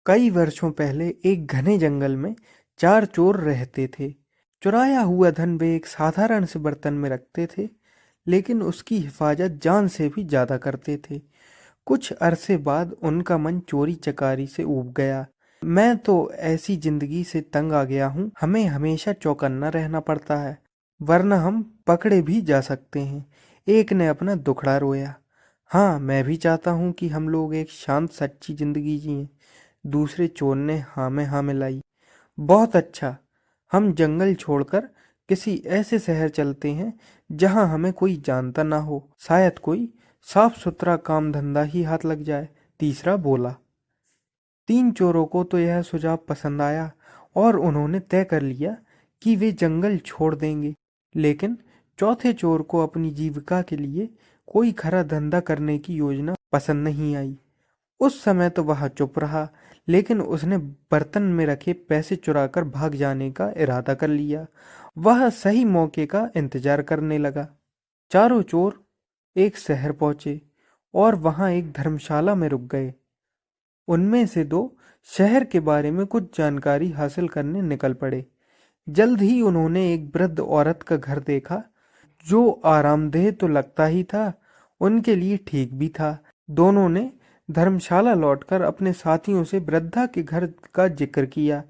कई वर्षों पहले एक घने जंगल में चार चोर रहते थे। चुराया हुआ धन वे एक साधारण से बर्तन में रखते थे, लेकिन उसकी हिफाजत जान से भी ज्यादा करते थे। कुछ अरसे बाद उनका मन चोरी चकारी से ऊब गया। मैं तो ऐसी जिंदगी से तंग आ गया हूँ, हमें हमेशा चौकन्ना रहना पड़ता है, वरना हम पकड़े भी जा सकते हैं। एक ने अपना दुखड़ा रोया। हाँ, मैं भी चाहता हूँ कि हम लोग एक शांत सच्ची जिंदगी जिएं। दूसरे चोर ने हाँ में हाँ मिलाई। बहुत अच्छा, हम जंगल छोड़कर किसी ऐसे शहर चलते हैं जहां हमें कोई जानता ना हो। शायद कोई साफ सुथरा काम धंधा ही हाथ लग जाए। तीसरा बोला। तीन चोरों को तो यह सुझाव पसंद आया और उन्होंने तय कर लिया कि वे जंगल छोड़ देंगे। लेकिन चौथे चोर को अपनी जीविका के लिए कोई खरा धंधा करने की योजना पसंद नहीं आई। उस समय तो वह चुप रहा, लेकिन उसने बर्तन में रखे पैसे चुराकर भाग जाने का इरादा कर लिया। वह सही मौके का इंतजार करने लगा। चारों चोर एक शहर पहुंचे और वहां एक धर्मशाला में रुक गए। उनमें से दो शहर के बारे में कुछ जानकारी हासिल करने निकल पड़े। जल्द ही उन्होंने एक वृद्ध औरत का घर देखा, जो आरामदेह तो लगता ही था, उनके लिए ठीक भी था। दोनों ने धर्मशाला लौटकर अपने साथियों से वृद्धा के घर का जिक्र किया।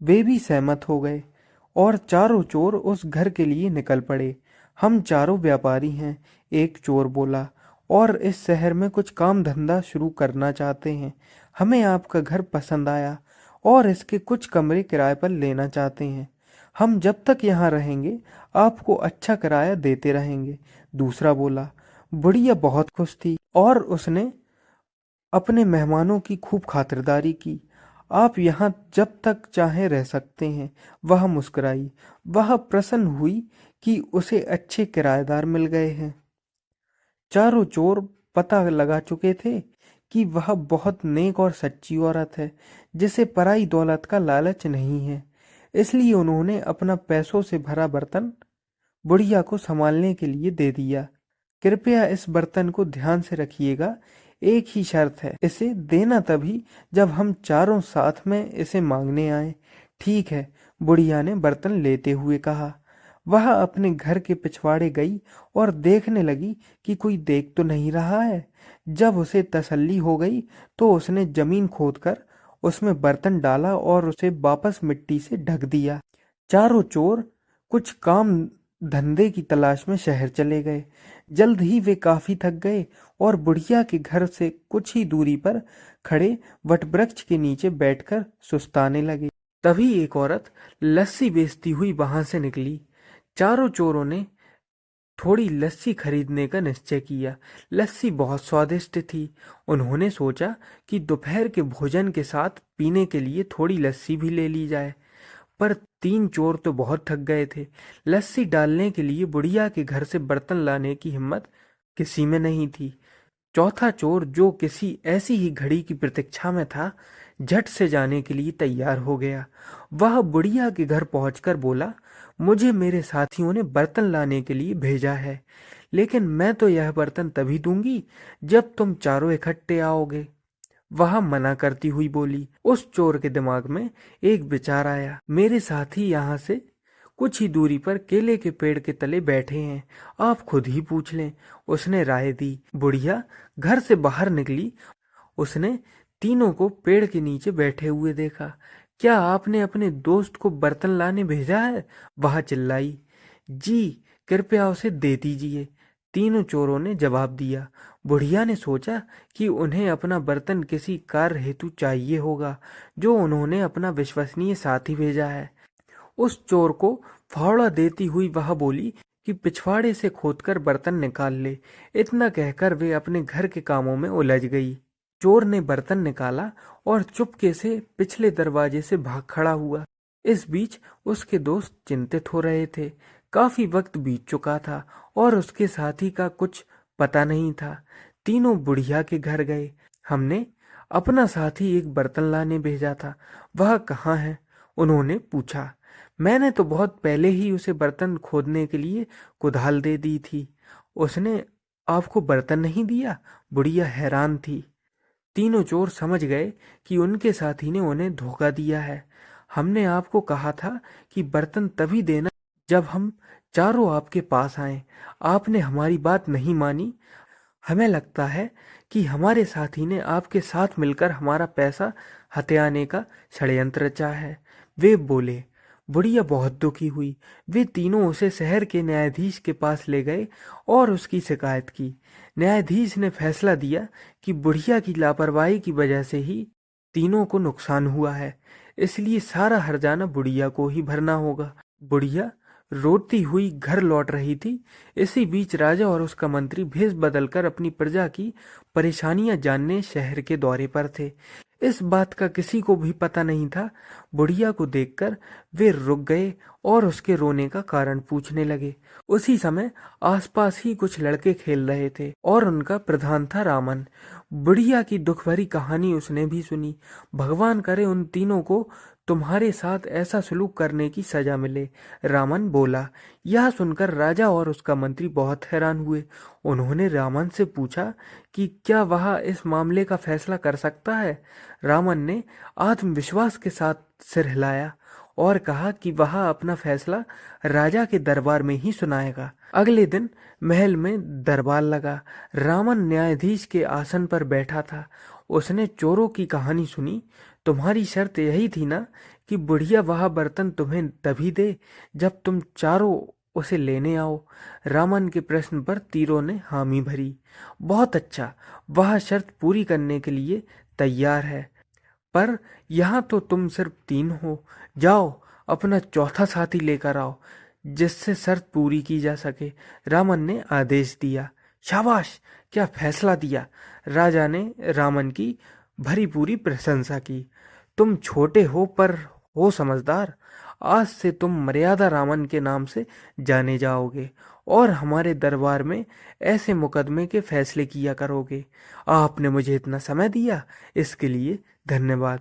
वे भी सहमत हो गए और चारों चोर उस घर के लिए निकल पड़े। हम चारों व्यापारी हैं, एक चोर बोला, और इस शहर में कुछ काम धंधा शुरू करना चाहते हैं। हमें आपका घर पसंद आया और इसके कुछ कमरे किराए पर लेना चाहते हैं। हम जब तक यहाँ रहेंगे आपको अच्छा किराया देते रहेंगे। दूसरा बोला। बुढ़िया बहुत खुश थी और उसने अपने मेहमानों की खूब खातिरदारी की। आप यहाँ जब तक चाहें रह सकते हैं। वह मुस्कुराई। वह प्रसन्न हुई कि उसे अच्छे किराएदार मिल गए हैं। चारों चोर पता लगा चुके थे कि वह बहुत नेक और सच्ची औरत है, जिसे पराई दौलत का लालच नहीं है। इसलिए उन्होंने अपना पैसों से भरा बर्तन बुढ़िया को संभालने के लिए दे दिया। कृपया इस बर्तन को ध्यान से रखिएगा। एक ही शर्त है, इसे देना तभी जब हम चारों साथ में इसे मांगने आए। ठीक है, बुढ़िया ने बर्तन लेते हुए कहा। वह अपने घर के पिछवाड़े गई और देखने लगी कि कोई देख तो नहीं रहा है। जब उसे तसल्ली हो गई तो उसने जमीन खोदकर उसमें बर्तन डाला और उसे वापस मिट्टी से ढक दिया। चारों चोर कुछ काम धंधे की तलाश में शहर चले गए। जल्द ही वे काफी थक गए और बुढ़िया के घर से कुछ ही दूरी पर खड़े वटवृक्ष के नीचे बैठकर सुस्ताने लगे। तभी एक औरत लस्सी बेचती हुई वहां से निकली। चारों चोरों ने थोड़ी लस्सी खरीदने का निश्चय किया। लस्सी बहुत स्वादिष्ट थी। उन्होंने सोचा कि दोपहर के भोजन के साथ पीने के लिए थोड़ी लस्सी भी ले ली जाए। पर तीन चोर तो बहुत थक गए थे। लस्सी डालने के लिए बुढ़िया के घर से बर्तन लाने की हिम्मत किसी में नहीं थी। चौथा चोर, जो किसी ऐसी ही घड़ी की प्रतीक्षा में था, झट से जाने के लिए तैयार हो गया। वह बुढ़िया के घर पहुंचकर बोला, मुझे मेरे साथियों ने बर्तन लाने के लिए भेजा है, लेकिन मैं तो यह बर्तन तभी दूंगी जब तुम चारों इकट्ठे आओगे। वह मना करती हुई बोली। उस चोर के दिमाग में एक विचार आया। मेरे साथी यहाँ से कुछ ही दूरी पर केले के पेड़ के तले बैठे हैं, आप खुद ही पूछ लें। उसने राय दी। बुढ़िया घर से बाहर निकली। उसने तीनों को पेड़ के नीचे बैठे हुए देखा। क्या आपने अपने दोस्त को बर्तन लाने भेजा है? वह चिल्लाई। जी, कृपया उसे दे दीजिए, तीनों चोरों ने जवाब दिया। बुढ़िया ने सोचा कि उन्हें अपना बर्तन किसी कार्य हेतु चाहिए होगा, जो उन्होंने अपना विश्वसनीय साथी भेजा है। उस चोर को फावड़ा देती हुई वह बोली कि पिछवाड़े से खोदकर बर्तन निकाल ले। इतना कहकर वे अपने घर के कामों में उलझ गई। चोर ने बर्तन निकाला और चुपके से पिछले दरवाजे से भाग खड़ा हुआ। इस बीच उसके दोस्त चिंतित हो रहे थे। काफी वक्त बीत चुका था और उसके साथी का कुछ पता नहीं था। तीनों बुढ़िया के घर गए। हमने अपना साथी एक बर्तन लाने भेजा था, वह कहाँ है? उन्होंने पूछा। मैंने तो बहुत पहले ही उसे बर्तन खोदने के लिए कुदाल दे दी थी। उसने आपको बर्तन नहीं दिया? बुढ़िया हैरान थी। तीनों चोर समझ गए कि उनके साथी ने उन्हें धोखा दिया है। हमने आपको कहा था कि बर्तन तभी देना जब हम चारों आपके पास आए। आपने हमारी बात नहीं मानी। हमें लगता है कि हमारे साथी ने आपके साथ मिलकर हमारा पैसा हथियाने का षड्यंत्र रचा है। वे बोले। बुढ़िया बहुत दुखी हुई। वे तीनों उसे शहर के न्यायाधीश के पास ले गए और उसकी शिकायत की। न्यायाधीश ने फैसला दिया कि बुढ़िया की लापरवाही की वजह से ही तीनों को नुकसान हुआ है, इसलिए सारा हर्जाना बुढ़िया को ही भरना होगा। बुढ़िया रोती हुई घर लौट रही थी। इसी बीच राजा और उसका मंत्री भेष बदलकर अपनी प्रजा की परेशानियां जानने शहर के दौरे पर थे। इस बात का किसी को भी पता नहीं था। बुढ़िया को देखकर वे रुक गए और उसके रोने का कारण पूछने लगे। उसी समय आसपास ही कुछ लड़के खेल रहे थे और उनका प्रधान था रामन। बुढ़िया की दुख भरी कहानी उसने भी सुनी। भगवान करे उन तीनों को तुम्हारे साथ ऐसा सलूक करने की सजा मिले, रामन बोला। यह सुनकर राजा और उसका मंत्री बहुत हैरान हुए। उन्होंने रामन से पूछा कि क्या वह इस मामले का फैसला कर सकता है। रामन ने आत्मविश्वास के साथ सिर हिलाया और कहा कि वह अपना फैसला राजा के दरबार में ही सुनाएगा। अगले दिन महल में दरबार लगा। रामन न्यायाधीश के आसन पर बैठा था। उसने चोरों की कहानी सुनी। तुम्हारी शर्त यही थी ना कि बुढ़िया वह बर्तन तुम्हें तभी दे जब तुम चारों उसे लेने आओ। रामन के प्रश्न पर तीरों ने हामी भरी। बहुत अच्छा, वह शर्त पूरी करने के लिए तैयार है, पर यहाँ तो तुम सिर्फ 3 हो। जाओ अपना चौथा साथी लेकर आओ जिससे शर्त पूरी की जा सके, रामन ने आदेश दिया। शाबाश, क्या फैसला दिया। राजा ने रामन की भरी पूरी प्रशंसा की। तुम छोटे हो पर हो समझदार। आज से तुम मर्यादा रामन के नाम से जाने जाओगे और हमारे दरबार में ऐसे मुकदमे के फैसले किया करोगे। आपने मुझे इतना समय दिया, इसके लिए धन्यवाद।